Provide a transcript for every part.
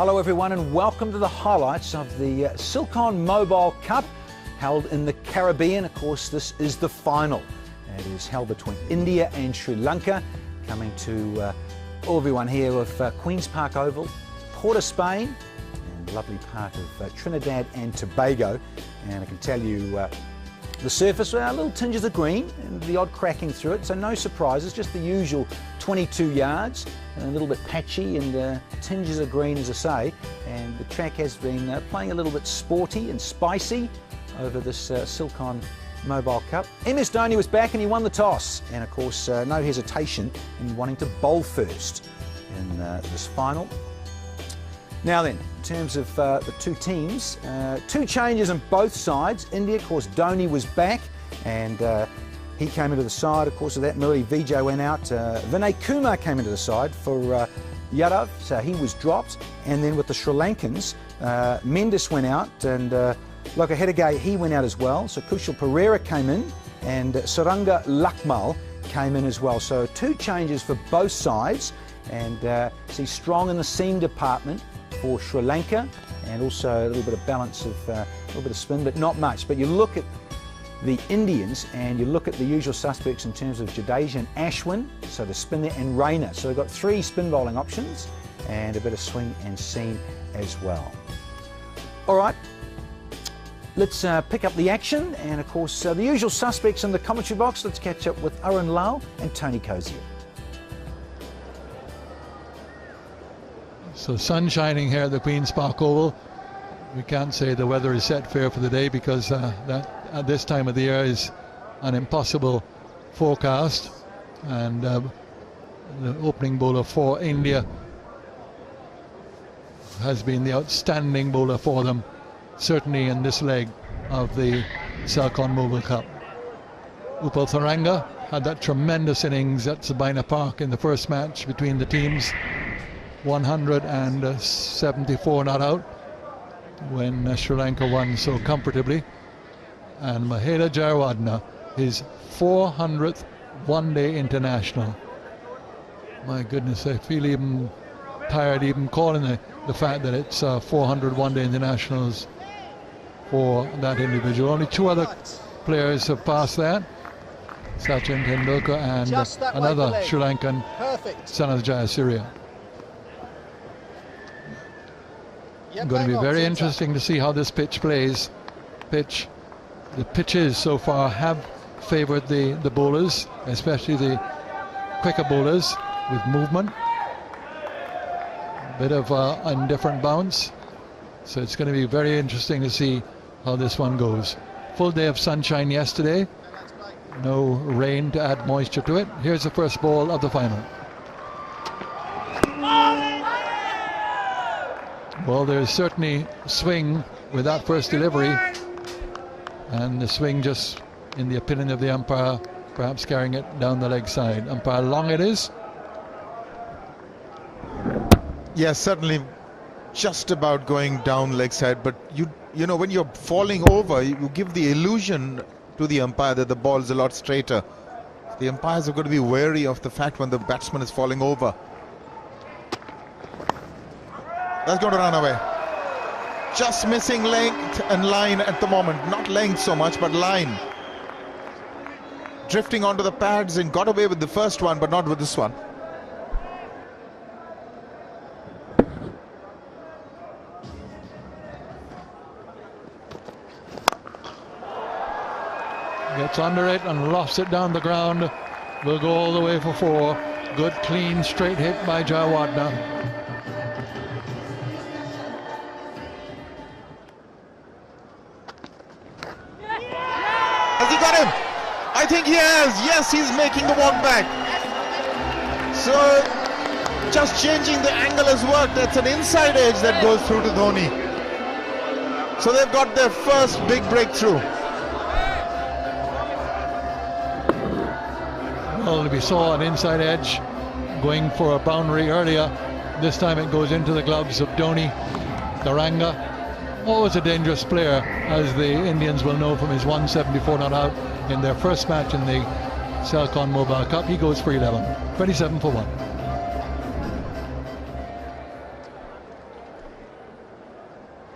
Hello everyone and welcome to the highlights of the Silcon Mobile Cup held in the Caribbean. Of course, this is the final. It is held between India and Sri Lanka, coming to everyone here of Queen's Park Oval, Port of Spain, and the lovely part of Trinidad and Tobago. And I can tell you the surface, little tinges of green and the odd cracking through it, so no surprises, just the usual 22 yards, and a little bit patchy and tinges of green, as I say. And the track has been playing a little bit sporty and spicy over this Silcon Mobile Cup. MS Dhoni was back and he won the toss, and of course no hesitation in wanting to bowl first in this final. Now then, in terms of the two teams, two changes on both sides. India, of course, Dhoni was back and he came into the side. Of course, of that, Murali Vijay went out. Vinay Kumar came into the side for Yadav, so he was dropped. And then with the Sri Lankans, Mendes went out and Lokahedegay, he went out as well. So Kushal Perera came in and Saranga Lakmal came in as well. So two changes for both sides, and see strong in the seam department for Sri Lanka, and also a little bit of balance of a little bit of spin, but not much. But you look at the Indians and you look at the usual suspects in terms of Jadeja and Ashwin, so the spin there, and Rayner. So they've got three spin bowling options and a bit of swing and seam as well. All right, let's pick up the action, and of course the usual suspects in the commentary box. Let's catch up with Arun Lal and Tony Cozier. So sun shining here at the Queen's Park Oval. We can't say the weather is set fair for the day, because that at this time of the year is an impossible forecast. And the opening bowler for India has been the outstanding bowler for them, certainly in this leg of the Silcon Mobile Cup. Upal Tharanga had that tremendous innings at Sabina Park in the first match between the teams. 174 not out when Sri Lanka won so comfortably. And Mahela Jayawardene, his 400th one-day international. My goodness, I feel even tired even calling the fact that it's 400 one-day internationals for that individual. Only two other players have passed that, Sachin Tendulkar and another Sri Lankan, Sanath Jayasuriya. Going to be very interesting to see how this pitch plays. The pitches so far have favoured the bowlers, especially the quicker bowlers with movement. A bit of indifferent bounce. So it's going to be very interesting to see how this one goes. Full day of sunshine yesterday. No rain to add moisture to it. Here's the first ball of the final. Well, there's certainly swing with that first delivery, and the swing just, in the opinion of the umpire, perhaps carrying it down the leg side. Umpire, long it is? Yes, certainly just about going down leg side, but you know, when you're falling over, you give the illusion to the umpire that the ball is a lot straighter. The umpires have got to be wary of the fact when the batsman is falling over. That's going to run away. Just missing length and line at the moment. Not length so much, but line. Drifting onto the pads and got away with the first one, but not with this one. Gets under it and lofts it down the ground. Will go all the way for four. Good, clean, straight hit by Jayawardene. I think he has. Yes, he's making the walk back. So just changing the angle has worked. That's an inside edge that goes through to Dhoni. So they've got their first big breakthrough. Well, we saw an inside edge going for a boundary earlier. This time it goes into the gloves of Dhoni. Tharanga, always a dangerous player, as the Indians will know from his 174 not out in their first match in the Silcon Mobile Cup. He goes for 11, 27 for 1.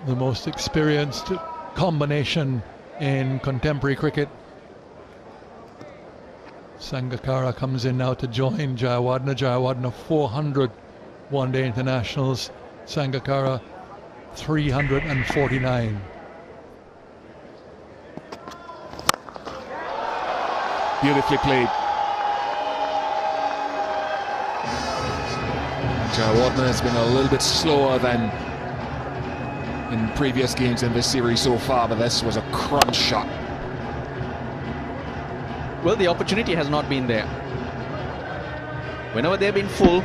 the most experienced combination in contemporary cricket. Sangakkara comes in now to join Jayawardeneh. Jayawardeneh 400 one-day internationals. Sangakkara 349. Beautifully played. Jayawardeneh has been a little bit slower than in previous games in this series so far, but this was a crunch shot. Well, the opportunity has not been there. Whenever they've been full,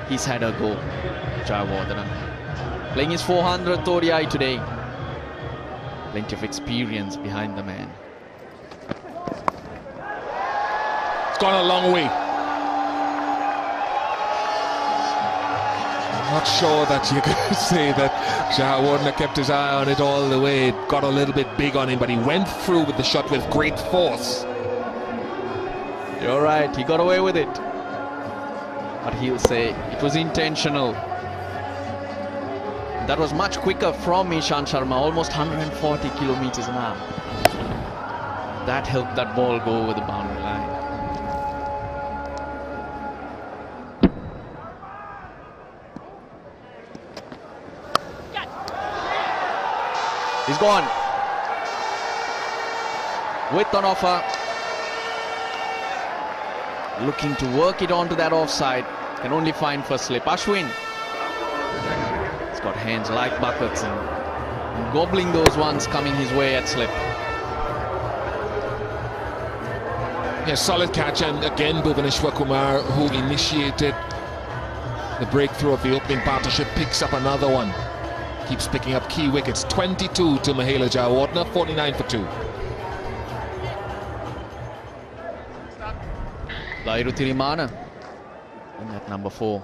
he's had a go. Jayawardeneh playing his 400th ODI today. Plenty of experience behind the man. It's gone a long way. Not sure that you could say that Jayawardeneh kept his eye on it all the way. It got a little bit big on him, but he went through with the shot with great force. You're right, he got away with it. But he'll say it was intentional. That was much quicker from Ishant Sharma, almost 140 kilometers an hour. That helped that ball go over the boundary line. He's gone. With an offer. Looking to work it onto that offside. Can only find for slip. Ashwin. He's got hands like buckets and gobbling those ones coming his way at slip. Yeah, solid catch, and again Bhuvaneshwar Kumar, who initiated the breakthrough of the opening partnership, picks up another one. Keeps picking up key wickets. 22 to Mahela Jayawardeneh, 49 for 2. Lairu Tirimana in at number 4.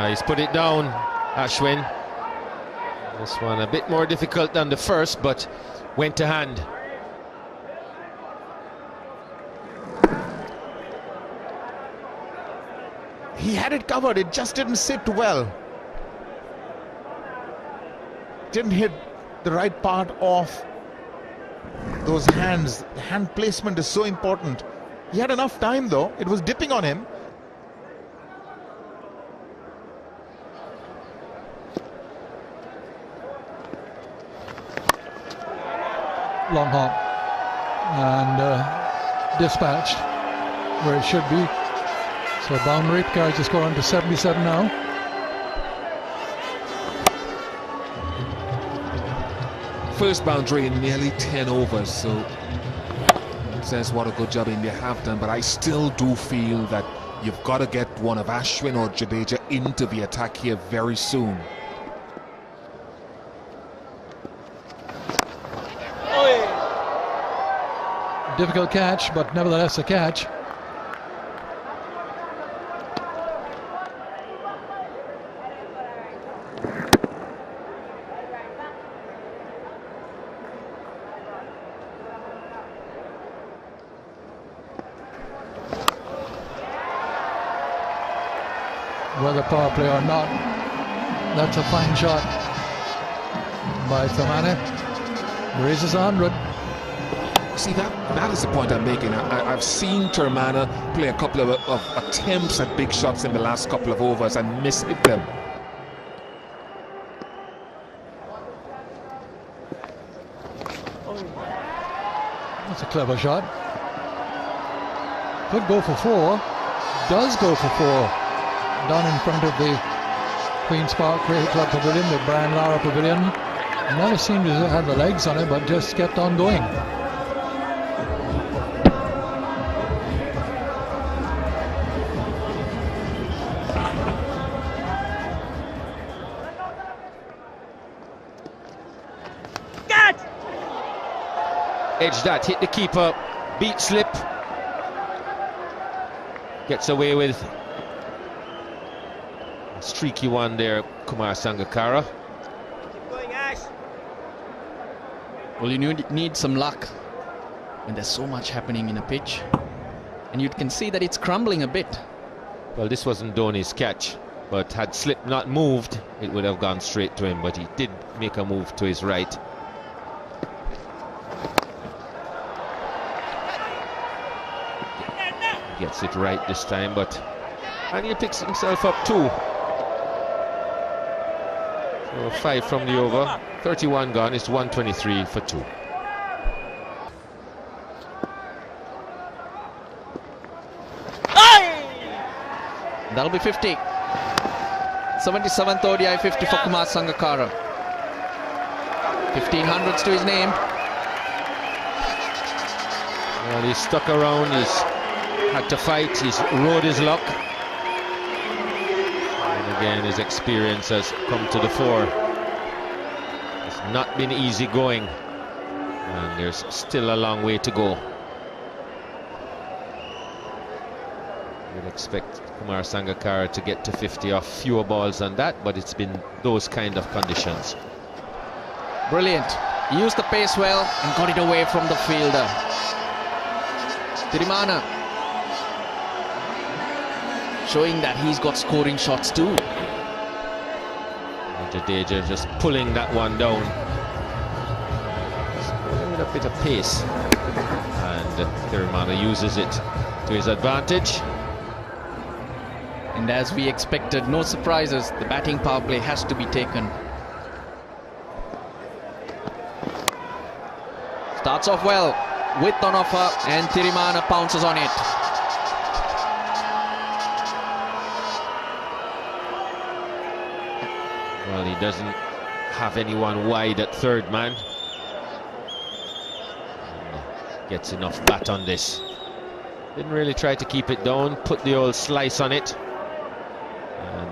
He's put it down, Ashwin. This one a bit more difficult than the first, but went to hand. He had it covered, it just didn't sit well. Didn't hit the right part of those hands. The hand placement is so important. He had enough time though, it was dipping on him. Long hop and dispatched where it should be. So boundary carries the score on to 77 now. First boundary in nearly 10 overs, so it says what a good job India have done, but I still do feel that you've got to get one of Ashwin or Jadeja into the attack here very soon. Difficult catch, but nevertheless a catch. Whether power play or not, that's a fine shot by Thamane. Raises 100. See, that is the point I'm making. I've seen Termana play a couple of attempts at big shots in the last couple of overs and miss hit them. That's a clever shot. Could go for 4. Does go for 4. Down in front of the Queen's Park Cricket Club Pavilion, the Brian Lara Pavilion. Never seemed to have the legs on it, but just kept on going. Edge that, hit the keeper, beat slip. Gets away with a streaky one there, Kumar Sangakkara. Well, you need some luck when there's so much happening in a pitch. And you can see that it's crumbling a bit. Well, this wasn't Dhoni's catch, but had Slip not moved, it would have gone straight to him, but he did make a move to his right. Gets it right this time, and he picks himself up 2. So 5 from the over, 31 gone, it's 123 for 2. That'll be 50. 77th ODI 50 for Kumar Sangakkara. 1500s to his name. Well, he's stuck around, he's had to fight, he's rode his luck. And again, his experience has come to the fore. It's not been easy going, and there's still a long way to go. You'd expect Kumar Sangakkara to get to 50 off fewer balls than that, but it's been those kind of conditions. Brilliant. He used the pace well and got it away from the fielder. Tirimana showing that he's got scoring shots too. Jadeja just pulling that one down. With a bit of pace, and Tirimana uses it to his advantage. And as we expected, no surprises, the batting power play has to be taken. Starts off well, width on offer, and Tirimana pounces on it. Well, he doesn't have anyone wide at third man. And gets enough bat on this. Didn't really try to keep it down, put the old slice on it.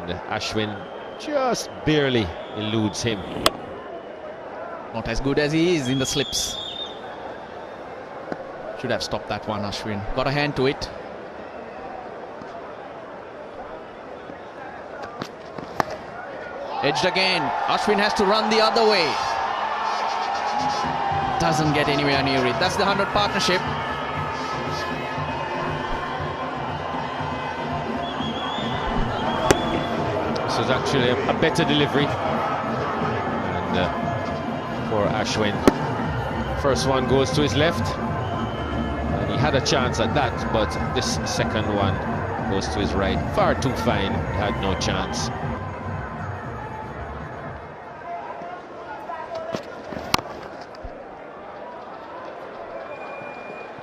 And Ashwin just barely eludes him. Not as good as he is in the slips. Should have stopped that one, Ashwin. Got a hand to it. Edged again. Ashwin has to run the other way. Doesn't get anywhere near it. That's the 100 partnership. This was actually a better delivery. And for Ashwin, first one goes to his left. And he had a chance at that, but this second one goes to his right. Far too fine. He had no chance.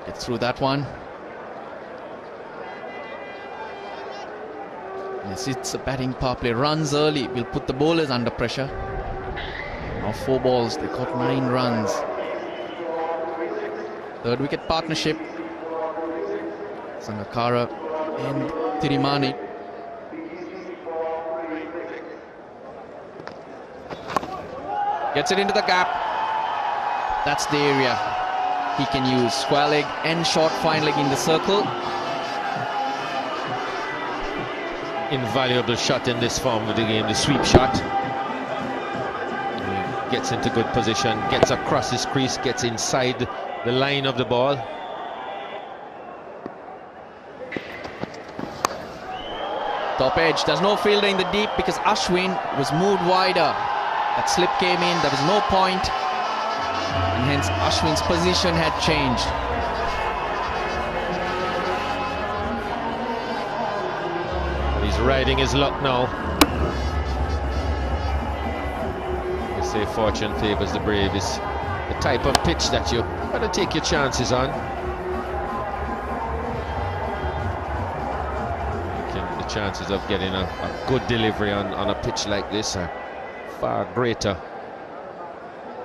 Get through that one. Yes, it's a batting power play. Runs early will put the bowlers under pressure. Now 4 balls, they got 9 runs. Third wicket partnership. Sangakkara and Tirimani. Gets it into the gap. That's the area he can use. Square leg and short fine leg in the circle. Invaluable shot in this form of the game, the sweep shot. He gets into good position, gets across his crease, gets inside the line of the ball. Top edge, there's no fielder in the deep because Ashwin was moved wider. That slip came in, there was no point, and hence Ashwin's position had changed. He's riding his luck now. They say fortune favors the brave. Is the type of pitch that you gotta take your chances on. The chances of getting a good delivery on a pitch like this are far greater.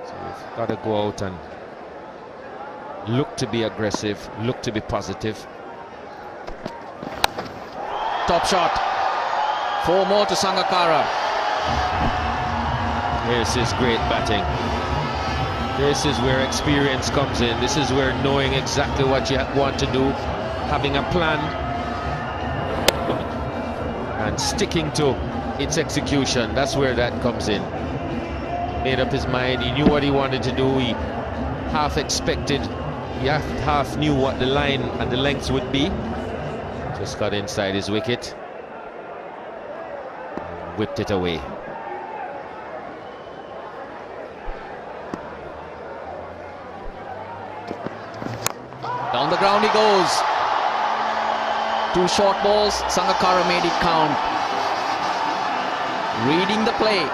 So you've got to go out and look to be aggressive, look to be positive. Top shot. 4 more to Sangakkara. This is great batting. This is where experience comes in. This is where knowing exactly what you want to do, having a plan, and sticking to its execution. That's where that comes in. He made up his mind. He knew what he wanted to do. He half expected half knew what the line and the lengths would be. Just got inside his wicket. Whipped it away. Down the ground he goes. 2 short balls. Sangakkara made it count. Reading the play.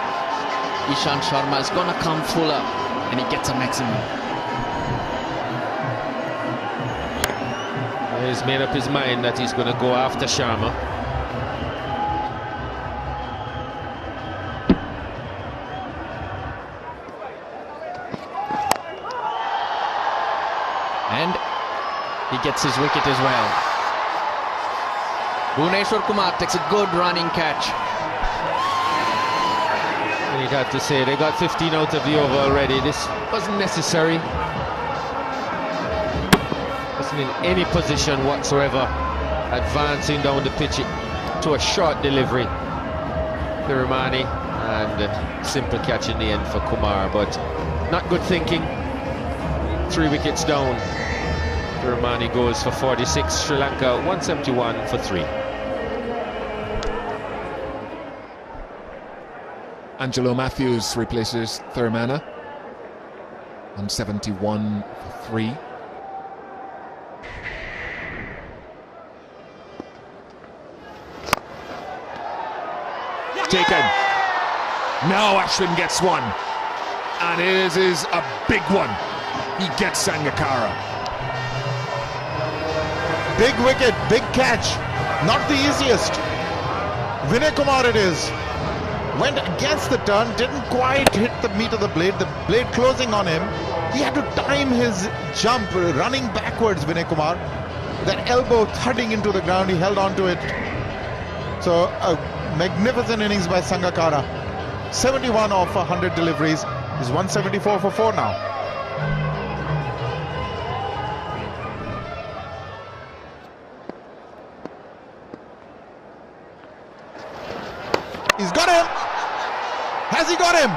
Ishant Sharma is going to come fuller and he gets a maximum. He's made up his mind that he's going to go after Sharma. And he gets his wicket as well. Bhuvneshwar Kumar takes a good running catch. And you'd have to say they got 15 out of the over already. This wasn't necessary. Wasn't in any position whatsoever. Advancing down the pitch to a short delivery. Piramani, and a simple catch in the end for Kumar, but not good thinking. 3 wickets down. Piramani goes for 46. Sri Lanka 171 for 3. Angelo Matthews replaces Thiramana. 171 for 3. Taken. Now Ashwin gets one. And it is a big one. He gets Sangakkara. Big wicket, big catch. Not the easiest. Vinay Kumar it is. Went against the turn, didn't quite hit the meat of the blade closing on him. He had to time his jump, running backwards, Vinay Kumar. That elbow thudding into the ground, he held on to it. So a magnificent innings by Sangakkara. 71 off 100 deliveries. He's 174 for 4 now. He's got him! Has he got him?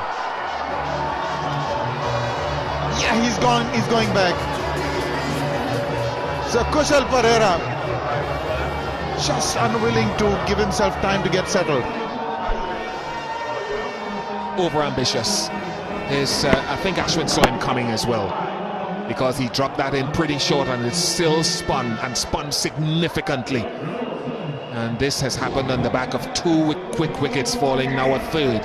Yeah, he's going back. So Kushal Perera just unwilling to give himself time to get settled. Over-ambitious. I think Ashwin saw him coming as well, because he dropped that in pretty short and it still spun significantly. And this has happened on the back of 2 quick wickets falling, now a 3rd.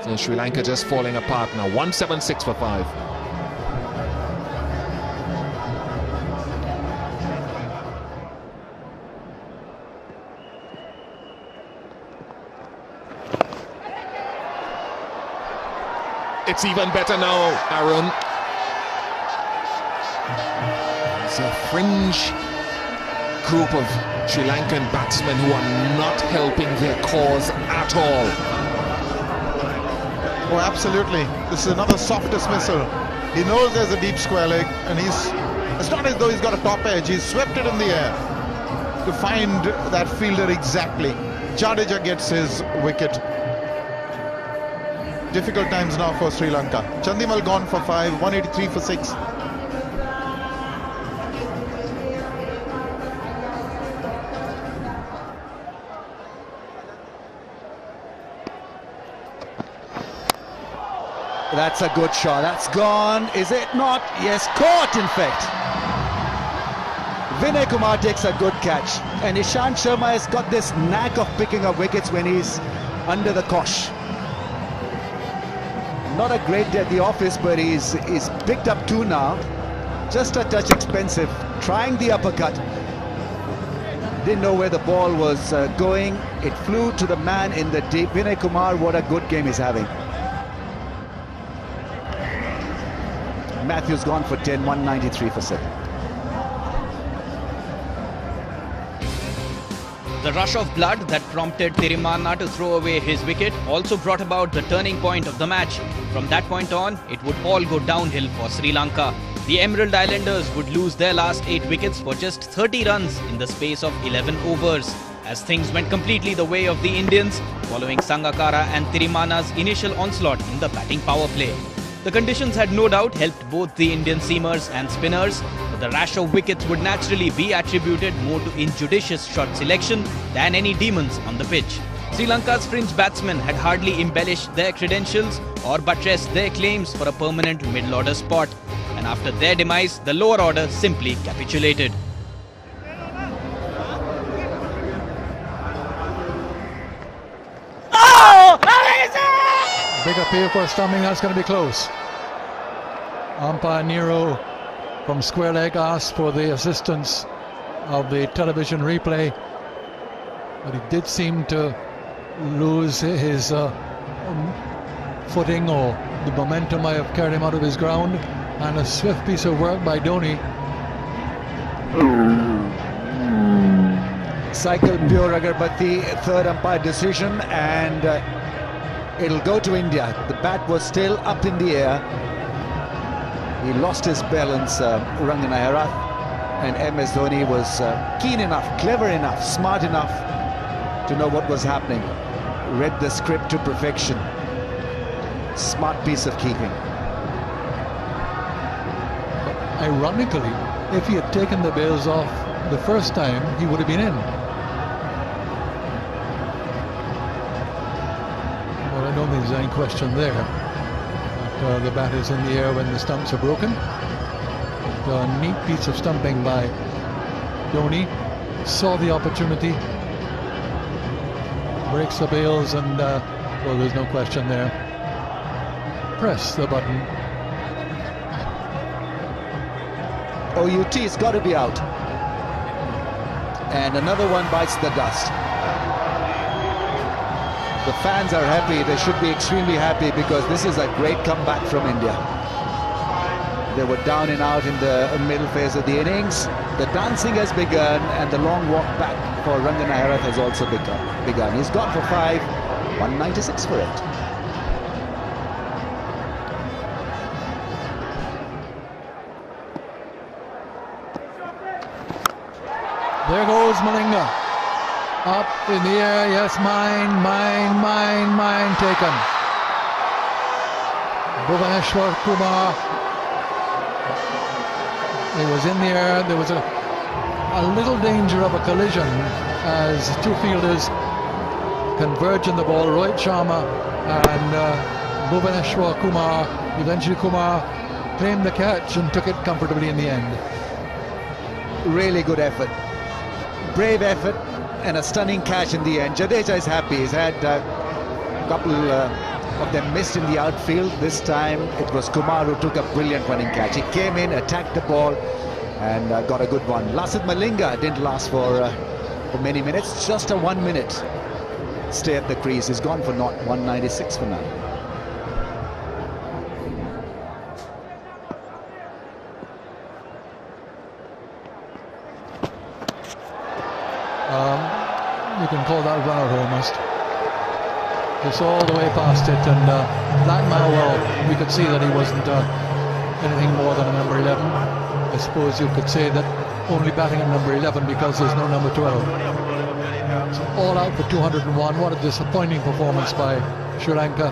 So Sri Lanka just falling apart now. 176 for 5. It's even better now, Arun. It's a fringe group of Sri Lankan batsmen who are not helping their cause at all. Oh, absolutely. This is another soft dismissal. He knows there's a deep square leg, and it's not as though he's got a top edge. He's swept it in the air to find that fielder exactly. Jadeja gets his wicket. Difficult times now for Sri Lanka. Chandimal gone for 5, 183 for 6. That's a good shot. That's gone. Is it not? Yes, caught in fact. Vinay Kumar takes a good catch. And Ishant Sharma has got this knack of picking up wickets when he's under the cosh. Not a great day at the office, but he's picked up 2 now. Just a touch expensive. Trying the uppercut. Didn't know where the ball was going. It flew to the man in the deep. Vinay Kumar, what a good game he's having. Matthews gone for 10, 193 for 7. The rush of blood that prompted Thiramana to throw away his wicket also brought about the turning point of the match. From that point on, it would all go downhill for Sri Lanka. The Emerald Islanders would lose their last 8 wickets for just 30 runs in the space of 11 overs, as things went completely the way of the Indians following Sangakkara and Thiramana's initial onslaught in the batting power play. The conditions had no doubt helped both the Indian seamers and spinners, but the rash of wickets would naturally be attributed more to injudicious shot selection than any demons on the pitch. Sri Lanka's fringe batsmen had hardly embellished their credentials or buttressed their claims for a permanent middle-order spot, and after their demise, the lower order simply capitulated. Big appeal for stumping, that's going to be close. Umpire Nero from square leg asked for the assistance of the television replay, but he did seem to lose his footing, or the momentum might have carried him out of his ground, and a swift piece of work by Dhoni. Cycle pure Agarbatti, third umpire decision, and it'll go to India. The bat was still up in the air. He lost his balance, Rangana Herath, and MS Dhoni was keen enough, clever enough, smart enough to know what was happening. Read the script to perfection. Smart piece of keeping. Ironically, if he had taken the bails off the first time, he would have been in. Well, I don't think there's any question there. But, the bat is in the air when the stumps are broken. But, a neat piece of stumping by Dhoni. Saw the opportunity. Breaks the bails, and well, there's no question there. Press the button. OUT's got to be out. And another one bites the dust. The fans are happy. They should be extremely happy, because this is a great comeback from India. They were down and out in the middle phase of the innings. The dancing has begun, and the long walk back for Rangana Herath has also begun. He's gone for 5, 196 for it. There goes Malinga. Up in the air, yes, mine, taken. Bhuvaneshwar Kumar. It was in the air. There was a little danger of a collision as two fielders converge on the ball. Rohit Sharma and Bhuvaneshwar Kumar. Eventually Kumar claimed the catch and took it comfortably in the end. Really good effort. Brave effort and a stunning catch in the end. Jadeja is happy. He's had a couple of them missed in the outfield. This time it was Kumar who took a brilliant running catch. He came in, attacked the ball, and got a good one. Lasith Malinga didn't last for many minutes. Just a 1 minute stay at the crease. He's gone for naught, 196 for now. You can call that run out almost. Just all the way past it, and Blackmore, well, we could see that he wasn't anything more than a number 11. I suppose you could say that only batting at number 11 because there's no number 12. So all out for 201. What a disappointing performance by Sri Lanka.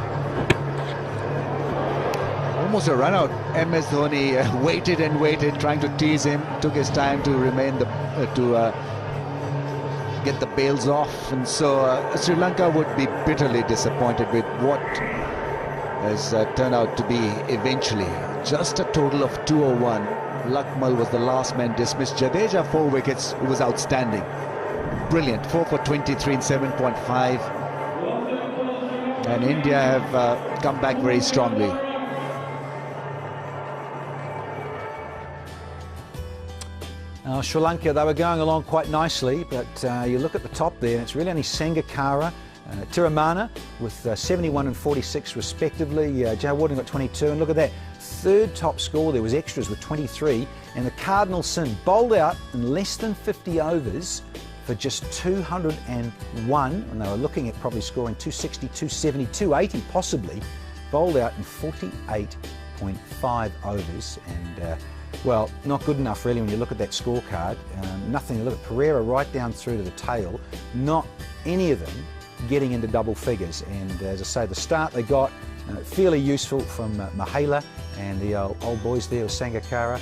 Almost a run out. MS Dhoni waited and waited, trying to tease him. Took his time to remain get the bails off, and so Sri Lanka would be bitterly disappointed with what has turned out to be eventually just a total of 201. Lakmal was the last man dismissed. Jadeja 4 wickets. It was outstanding, brilliant. 4 for 23 in 7.5, and India have come back very strongly. Sri Lanka, they were going along quite nicely, but you look at the top there, and it's really only Sangakkara, Tiramana with 71 and 46 respectively. Jayawardene got 22, and look at that. Third top score there was extras with 23, and the Cardinal Sin bowled out in less than 50 overs for just 201, and they were looking at probably scoring 260, 270, 280 possibly, bowled out in 48.5 overs, and well, not good enough really when you look at that scorecard. Nothing to look at. Pereira right down through to the tail, not any of them getting into double figures. And as I say, the start they got Fairly useful from Mahela and the old boys there with Sangakkara.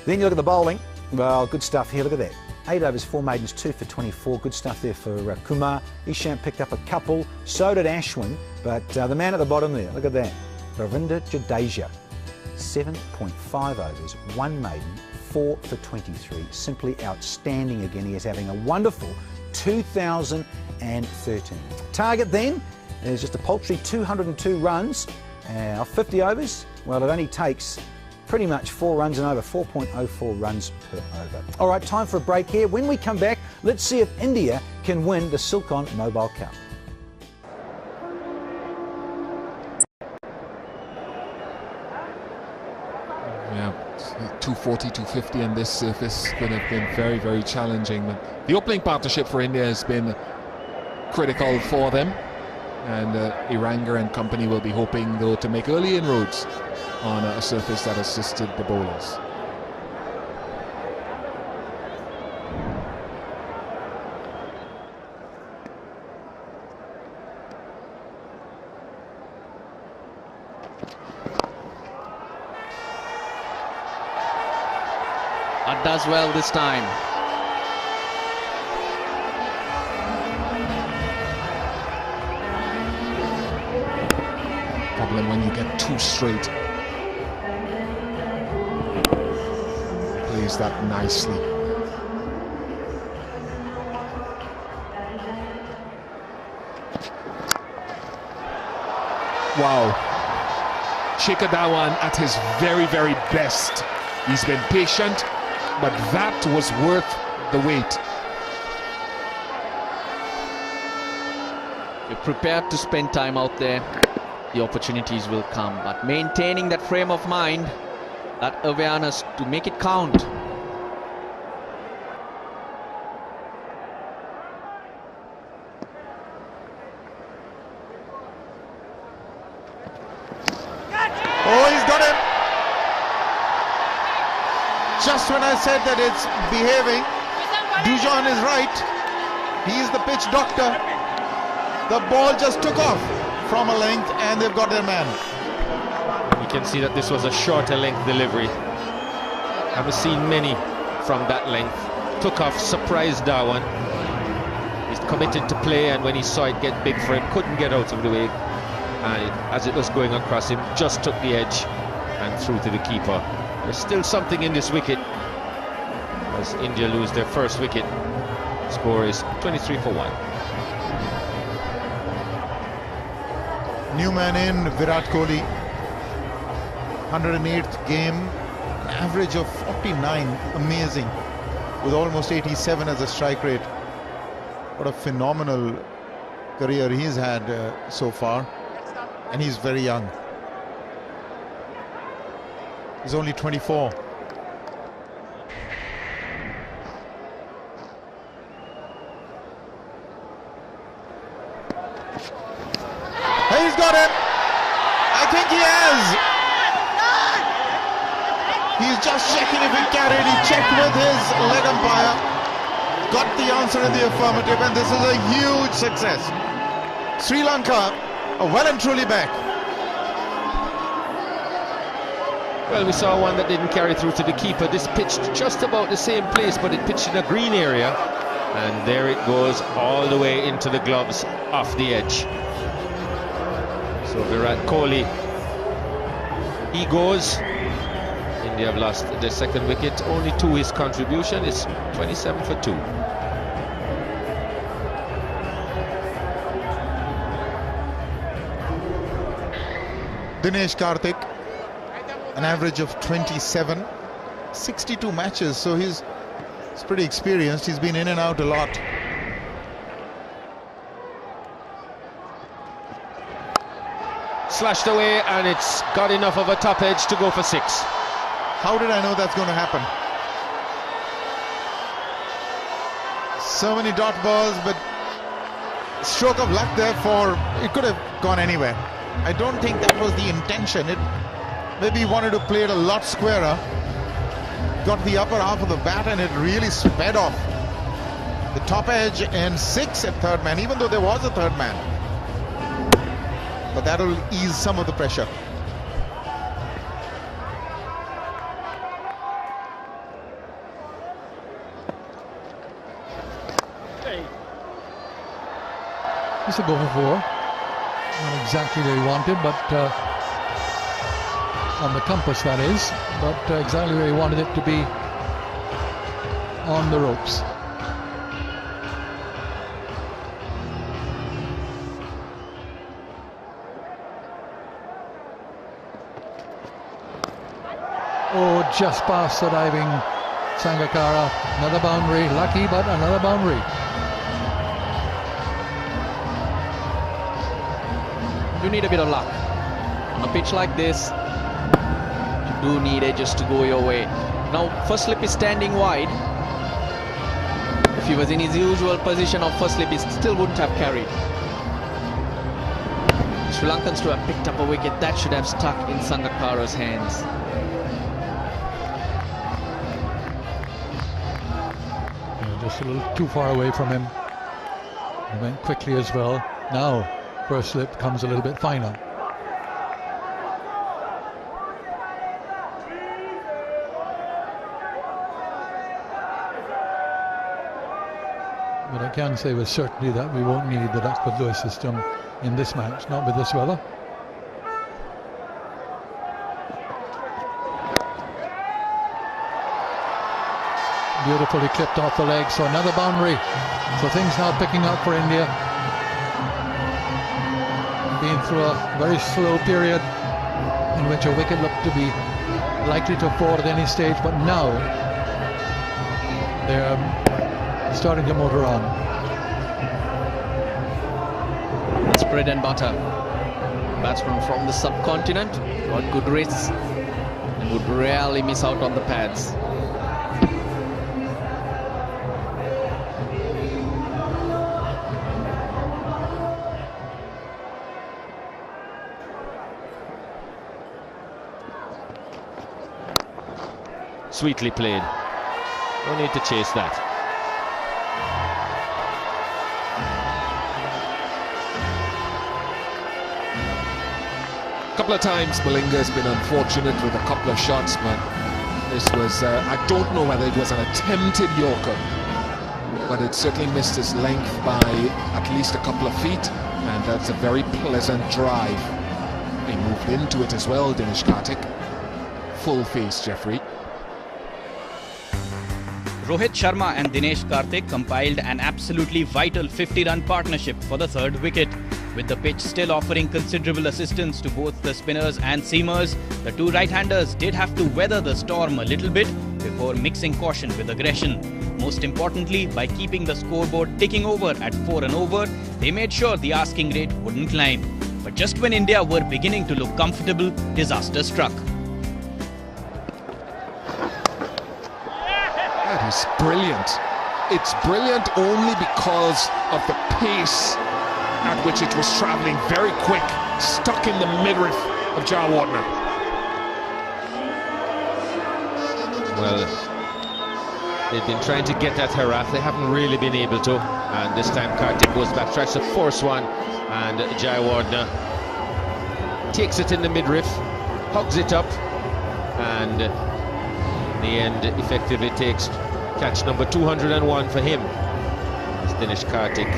Then you look at the bowling. Well, good stuff here. Look at that. 8 overs, 4 maidens, 2 for 24. Good stuff there for Kumar. Ishant picked up a couple. So did Ashwin. But the man at the bottom there, look at that. Ravinder Jadeja. 7.5 overs, 1 maiden, 4 for 23. Simply outstanding again. He is having a wonderful 2013. Target then is just a paltry 202 runs. 50 overs, well, it only takes pretty much 4 runs and over, 4.04 runs per over. All right, time for a break here. When we come back, let's see if India can win the Silcon Mobile Cup. Yeah, 240, 250 on this surface could have been very, very challenging. But the opening partnership for India has been critical for them. And Iranga and company will be hoping, though, to make early inroads on a surface that assisted the bowlers. That does well this time. Problem when you get 2 straight. Plays that nicely. Wow. Shikhar Dhawan at his very, very best. He's been patient, but that was worth the wait. You're prepared to spend time out there. The opportunities will come, but maintaining that frame of mind, that awareness to make it count. Oh, he's got him. Just when I said that it's behaving, Dujon is right. He is the pitch doctor. The ball just took off from a length and they've got their man. You can see that this was a shorter length delivery. Haven't seen many from that length. Took off, surprised Dhawan. He's committed to play, and when he saw it get big for him, couldn't get out of the way. And as it was going across him, just took the edge and threw to the keeper. There's still something in this wicket as India lose their first wicket. Score is 23 for 1. New man in, Virat Kohli. 108th game, an average of 49, amazing, with almost 87 as a strike rate. What a phenomenal career he's had so far, and he's very young. He's only 24. He's got him. I think he has. He's just checking if he carried. He checked with his leg umpire. Got the answer in the affirmative, and this is a huge success. Sri Lanka are well and truly back. Well, we saw one that didn't carry through to the keeper. This pitched just about the same place, but it pitched in a green area. And there it goes all the way into the gloves off the edge. So Virat Kohli, he goes. India have lost their second wicket, only 2 his contribution. It's 27 for 2. Dinesh Karthik, an average of 27, 62 matches, so he's pretty experienced. He's been in and out a lot. Slashed away, and it's got enough of a top edge to go for 6. How did I know that's going to happen? So many dot balls, but stroke of luck there for, it could have gone anywhere. I don't think that was the intention. It maybe he wanted to play it a lot squarer. Got the upper half of the bat and it really sped off the top edge, and 6 at third man, even though there was a third man. but that'll ease some of the pressure. It's a go for 4. Not exactly where he wanted, but on the compass that is, but exactly where he wanted it to be on the ropes. Oh, just past the diving Sangakkara. Another boundary, lucky, but another boundary. You need a bit of luck. On a pitch like this, you do need edges to go your way. Now, first slip is standing wide. If he was in his usual position of first slip, he still wouldn't have carried. Sri Lankans to have picked up a wicket that should have stuck in Sangakkara's hands. Yeah, just a little too far away from him. He went quickly as well. Now, first slip comes a little bit finer. But I can say with certainty that we won't need the Duckworth-Lewis system in this match, not with this weather. Beautifully clipped off the leg, so another boundary. So things now picking up for India. Been through a very slow period in which a wicket looked to be likely to fall at any stage, but now they're starting to motor on. It's bread and butter. Batsman from the subcontinent got good wrists and would rarely miss out on the pads. Sweetly played. No need to chase that. A couple of times Malinga's been unfortunate with a couple of shots, but this was, I don't know whether it was an attempted Yorker, but it certainly missed his length by at least a couple of feet, and that's a very pleasant drive. He moved into it as well, Dinesh Karthik. Full face, Jeffrey. Rohit Sharma and Dinesh Karthik compiled an absolutely vital 50-run partnership for the third wicket. With the pitch still offering considerable assistance to both the spinners and seamers, the two right-handers did have to weather the storm a little bit before mixing caution with aggression. Most importantly, by keeping the scoreboard ticking over at 4 and over, they made sure the asking rate wouldn't climb. But just when India were beginning to look comfortable, disaster struck. That is brilliant. It's brilliant only because of the pace at which it was travelling, very quick, stuck in the midriff of Jayawardene. Well, they've been trying to get at Herath, they haven't really been able to, and this time Karthik goes back, tries to force one, and Jayawardene takes it in the midriff, hugs it up, and in the end effectively takes catch number 201 for him. As Dinesh Karthik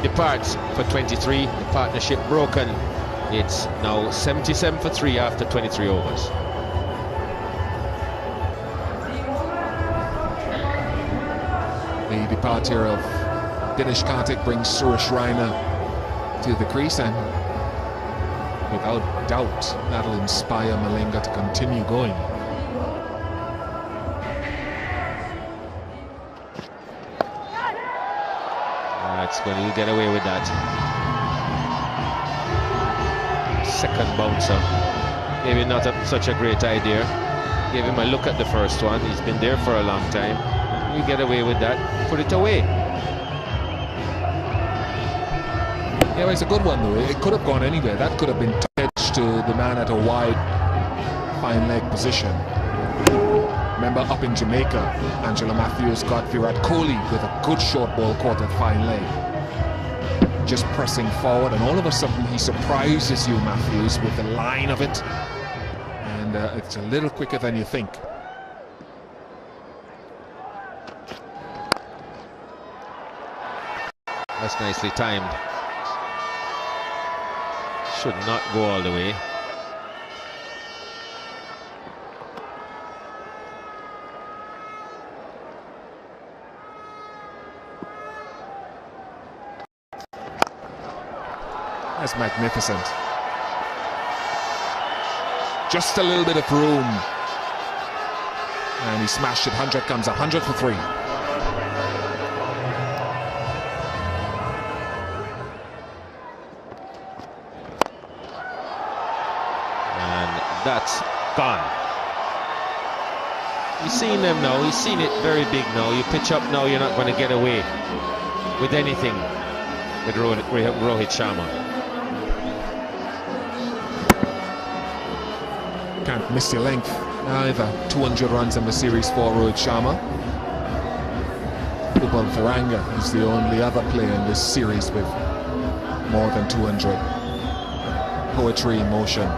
departs for 23, the partnership broken. It's now 77 for 3 after 23 overs. The departure of Dinesh Karthik brings Suresh Raina to the crease, and without doubt that'll inspire Malinga to continue going. That's going to get away with that. Second bouncer. Maybe not such a great idea. Gave him a look at the first one. He's been there for a long time. You get away with that. Put it away. Yeah, well, it's a good one though. It could have gone anywhere. That could have been touched to the man at a wide fine leg position. Remember, up in Jamaica, Angela Matthews got Virat Kohli with a good short ball caught at fine leg. just pressing forward, and all of a sudden he surprises you, Matthews, with the line of it, and it's a little quicker than you think. That's nicely timed. Should not go all the way. That's magnificent. Just a little bit of room. And he smashed it. 100 comes, 100 for 3. And that's gone. He's seen them now. He's seen it very big now. You pitch up now, you're not going to get away with anything with Rohit Sharma. Can't miss your length either. 200 runs in the series for Rohit Sharma. Upal Tharanga is the only other player in this series with more than 200. Poetry in motion.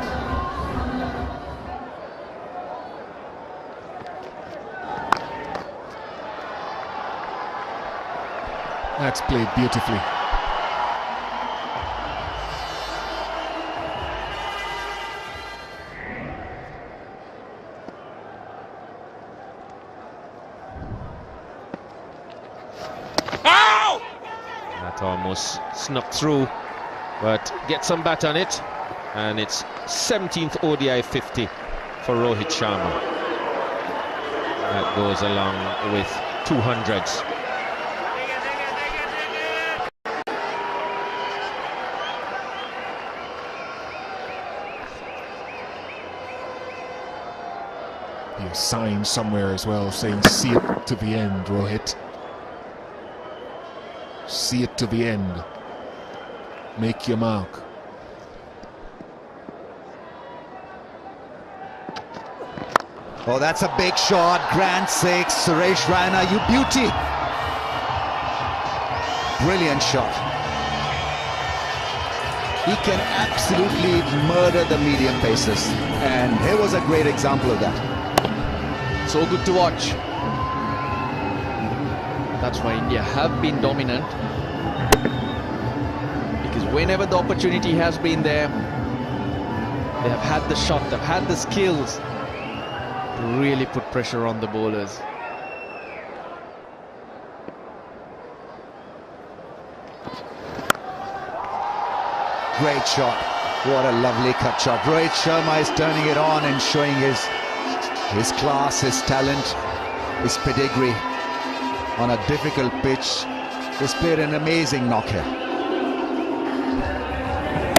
That's played beautifully. That almost snuck through, but get some bat on it, and it's 17th ODI 50 for Rohit Sharma. That goes along with 200s. A sign somewhere as well saying, see it to the end, Rohit. See it to the end. Make your mark. Oh, that's a big shot. Grand six. Suresh Raina, you beauty. Brilliant shot. He can absolutely murder the medium paces. And here was a great example of that. So good to watch. That's why India have been dominant. Because whenever the opportunity has been there, they have had the shot, they've had the skills to really put pressure on the bowlers. Great shot. What a lovely cut shot. Rohit Sharma is turning it on and showing his class, his talent, his pedigree. On a difficult pitch, he's played an amazing knock here.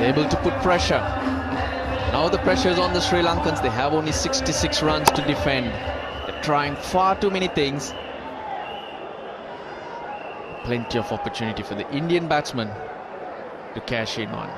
Able to put pressure. Now the pressure is on the Sri Lankans. They have only 66 runs to defend. They're trying far too many things. Plenty of opportunity for the Indian batsmen to cash in on.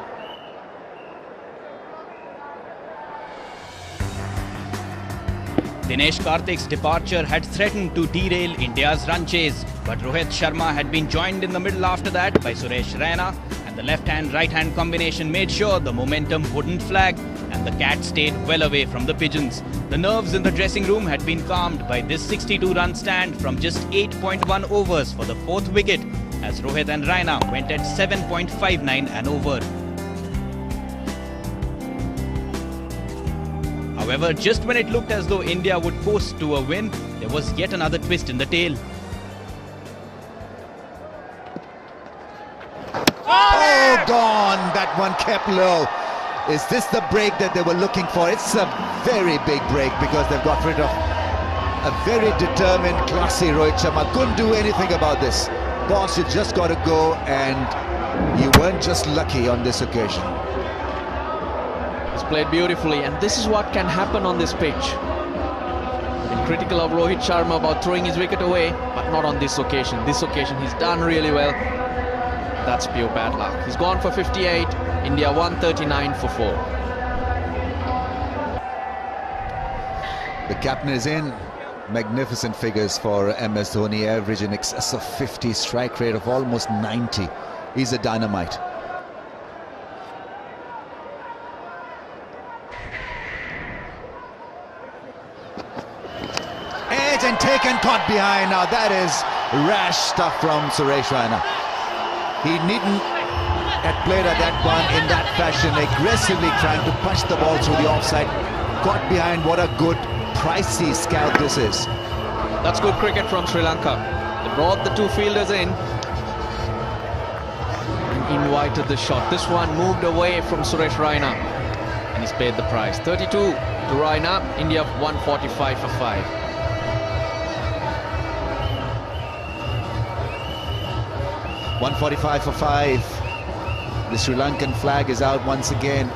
Dinesh Karthik's departure had threatened to derail India's run chase, but Rohit Sharma had been joined in the middle after that by Suresh Raina, and the left-hand-right-hand combination made sure the momentum wouldn't flag, and the cat stayed well away from the pigeons. The nerves in the dressing room had been calmed by this 62-run stand from just 8.1 overs for the 4th wicket, as Rohit and Raina went at 7.59 an over. However, just when it looked as though India would coast to a win, there was yet another twist in the tale. Oh, gone! That one kept low. Is this the break that they were looking for? It's a very big break because they've got rid of a very determined, classy Rohit Sharma. Couldn't do anything about this. Boss, you just got to go, and you weren't just lucky on this occasion. He's played beautifully, and this is what can happen on this pitch. Been critical of Rohit Sharma about throwing his wicket away, but not on this occasion. This occasion he's done really well. That's pure bad luck. He's gone for 58, India 139 for 4. The captain is in. Magnificent figures for MS Dhoni, average in excess of 50, strike rate of almost 90. He's a dynamite. and taken, caught behind. Now that is rash stuff from Suresh Raina. He needn't have played at that one in that fashion, aggressively trying to punch the ball through the offside. Caught behind. What a good, pricey scout this is. That's good cricket from Sri Lanka. They brought the two fielders in. Invited the shot. This one moved away from Suresh Raina. And he's paid the price. 32 to Raina. India 145 for 5. .145 for 5. The Sri Lankan flag is out once again.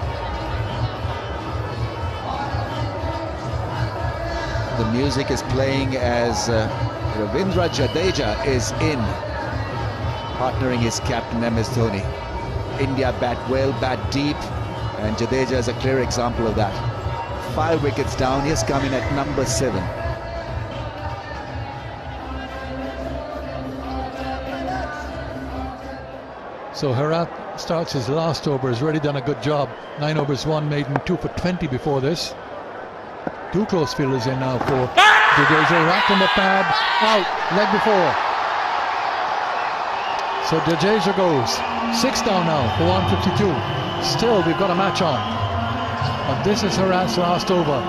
The music is playing as Ravindra Jadeja is in, partnering his captain MS Dhoni. India bat well, bat deep, and Jadeja is a clear example of that. 5 wickets down. He has come in at number 7. So Herath starts his last over, has already done a good job. 9 overs, 1 maiden, 2 for 20 before this. 2 close fielders in now for Jadeja. Wrapped in the pad, out, leg before. So Jadeja goes 6 down now for 152. Still, we've got a match on. And this is Herath's last over,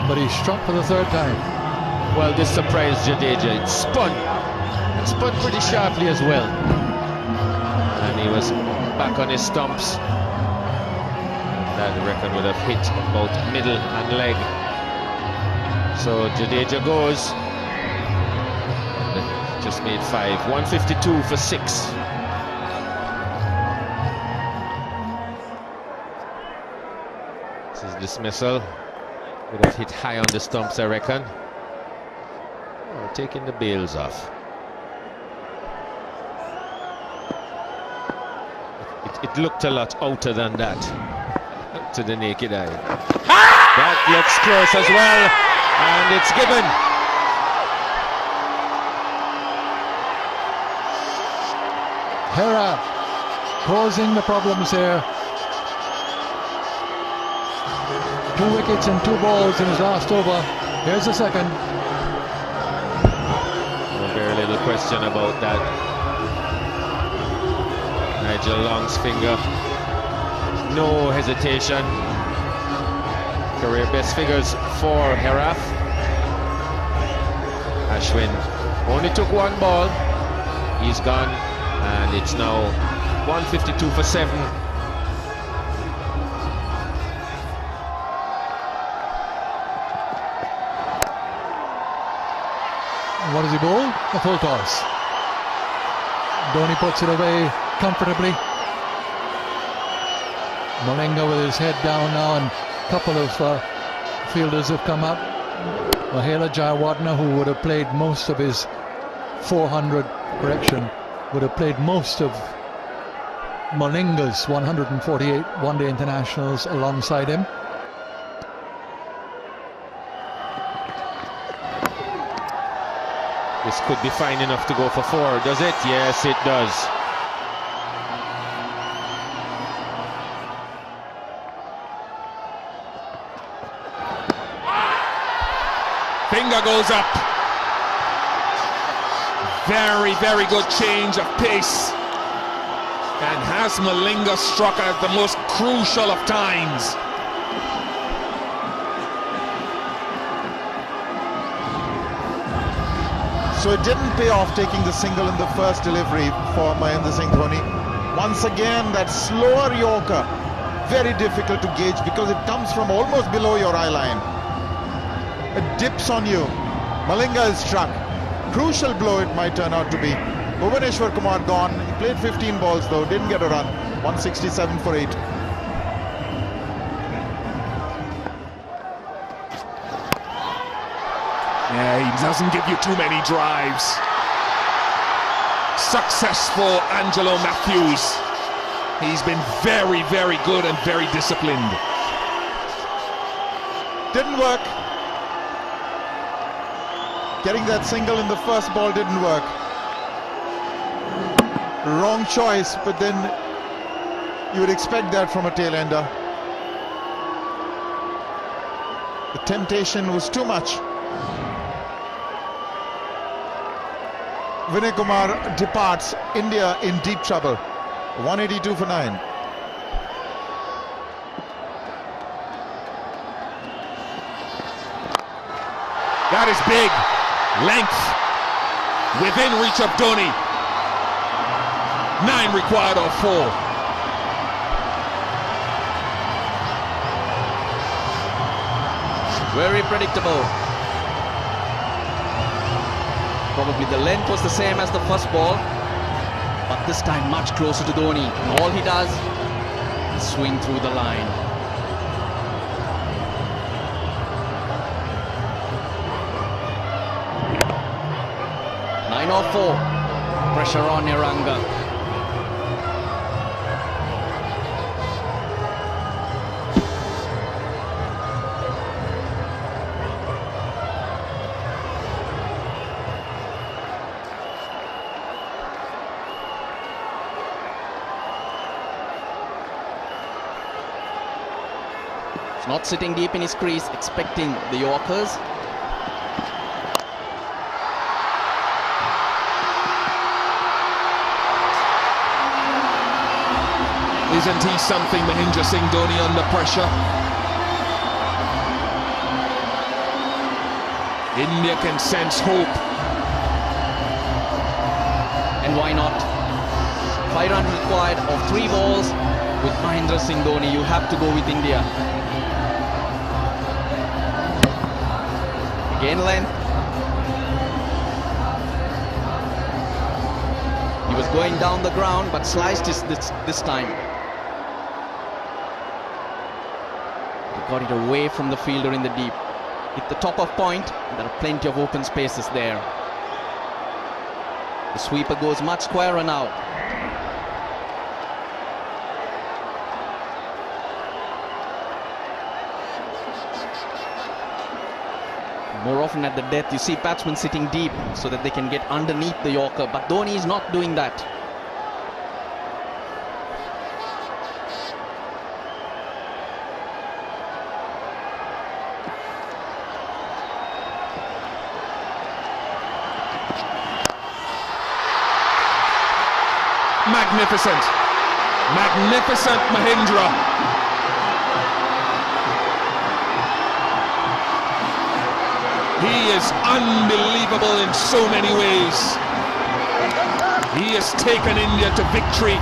but he struck for the 3rd time. Well, this surprised Jadeja. It spun pretty sharply as well. And he was back on his stumps. That, I reckon, would have hit both middle and leg. So Jadeja goes. Just made 5. 152 for 6. This is dismissal. Would have hit high on the stumps, I reckon. Oh, taking the bails off. It looked a lot outer than that to the naked eye. That looks close as well, and it's given. Herath causing the problems here. 2 wickets and 2 balls in his last over. Here's the second. Very little question about that. Nigel Long's finger. No hesitation. Career best figures for Herath. Ashwin only took 1 ball. He's gone. And it's now 152 for 7. What does he bowl? A full toss. Dhoni puts it away comfortably. Malinga with his head down now, and a couple of fielders have come up. Mahela Jayawardene, who would have played most of his 400, would have played most of Malinga's 148 one-day internationals alongside him. This could be fine enough to go for 4, does it? Yes, it does. Finger goes up. Very, very good change of pace. And has Malinga struck at the most crucial of times. So it didn't pay off taking the single in the first delivery for Mahendra Singh Dhoni. Once again, that slower Yorker, very difficult to gauge because it comes from almost below your eye line. It dips on you. Malinga is struck. Crucial blow it might turn out to be. Bhuvaneshwar Kumar gone. He played 15 balls though, didn't get a run. 167 for 8. Yeah, he doesn't give you too many drives. Successful Angelo Matthews. He's been very, very good and very disciplined. Didn't work. Getting that single in the first ball didn't work. Wrong choice, but then you would expect that from a tail-ender. The temptation was too much. Vinay Kumar departs, India in deep trouble. 182 for 9. That is big. Length. Within reach of Dhoni. 9 required of 4. Very predictable. Probably the length was the same as the first ball, but this time much closer to Dhoni. All he does is swing through the line. Nine or 4. Pressure on Niranga. Not sitting deep in his crease, expecting the Yorkers. Isn't he something, Mahendra Singh Dhoni, under pressure? India can sense hope. And why not? 5 runs required of 3 balls. With Mahendra Singh Dhoni, you have to go with India. Again length. He was going down the ground, but sliced this time. He got it away from the fielder in the deep. Hit the top of point, there are plenty of open spaces there. The sweeper goes much squarer now. More often at the death, you see batsmen sitting deep so that they can get underneath the Yorker. But Dhoni is not doing that. Magnificent. Magnificent Mahindra. He is unbelievable in so many ways. He has taken India to victory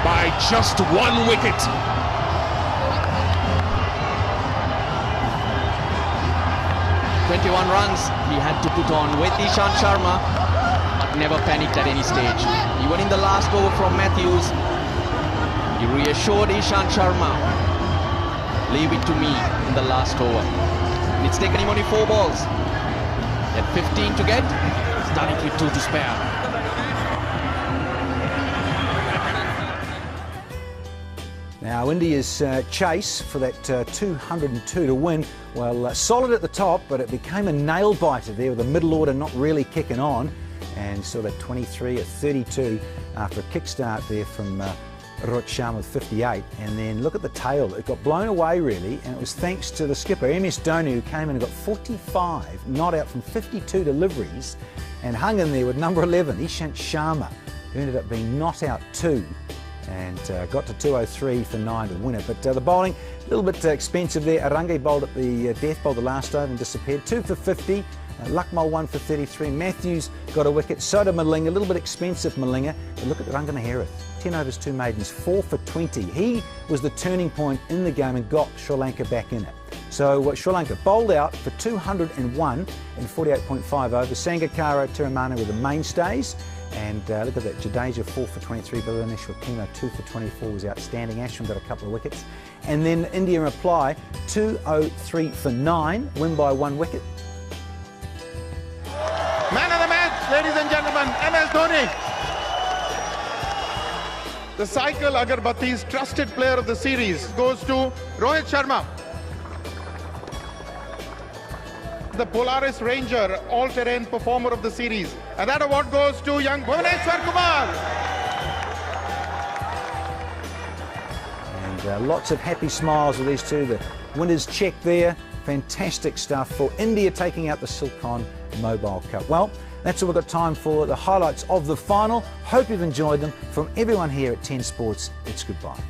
by just 1 wicket. "21 runs he had to put on with Ishant Sharma, but never panicked at any stage. Even in the last over from Matthews, he reassured Ishant Sharma, leave it to me in the last over. And it's taken him only 4 balls. At 15 to get, starting with 2 to spare. Now India's chase for that 202 to win, well, solid at the top, but it became a nail biter there with the middle order not really kicking on, and sort of 23 at 32 after a kickstart there from Rohit Sharma with 58, and then look at the tail. It got blown away really, and it was thanks to the skipper MS Dhoni, who came in and got 45 not out from 52 deliveries and hung in there with number 11 Ishant Sharma, who ended up being not out 2 and got to 203 for 9 to win it. But the bowling a little bit expensive there. Arange bowled at the death, bowled the last over and disappeared. 2 for 50. Luckmal 1 for 33. Matthews got a wicket. So did Malinga. A little bit expensive Malinga. But look at Rangana Herath. 10 overs, 2 maidens, 4 for 20. He was the turning point in the game and got Sri Lanka back in it. So Sri Lanka bowled out for 201 in 48.5 overs. Sangakkara, Tirumalai were the mainstays. And look at that, Jadeja 4 for 23, Bhuvaneshwar Kumar 2 for 24 was outstanding. Ashwin got a couple of wickets. And then India in reply, 203 for 9, win by 1 wicket. Man of the match, ladies and gentlemen, MS Dhoni. The cycle Agarbati's trusted player of the series goes to Rohit Sharma. The Polaris Ranger all-terrain performer of the series. And that award goes to young Bhuvaneshwar Kumar. And lots of happy smiles with these two. The winners check there. Fantastic stuff for India taking out the Silkon Mobile Cup. Well, That's all we've got time for the highlights of the final. Hope you've enjoyed them. From everyone here at 10 Sports, it's goodbye.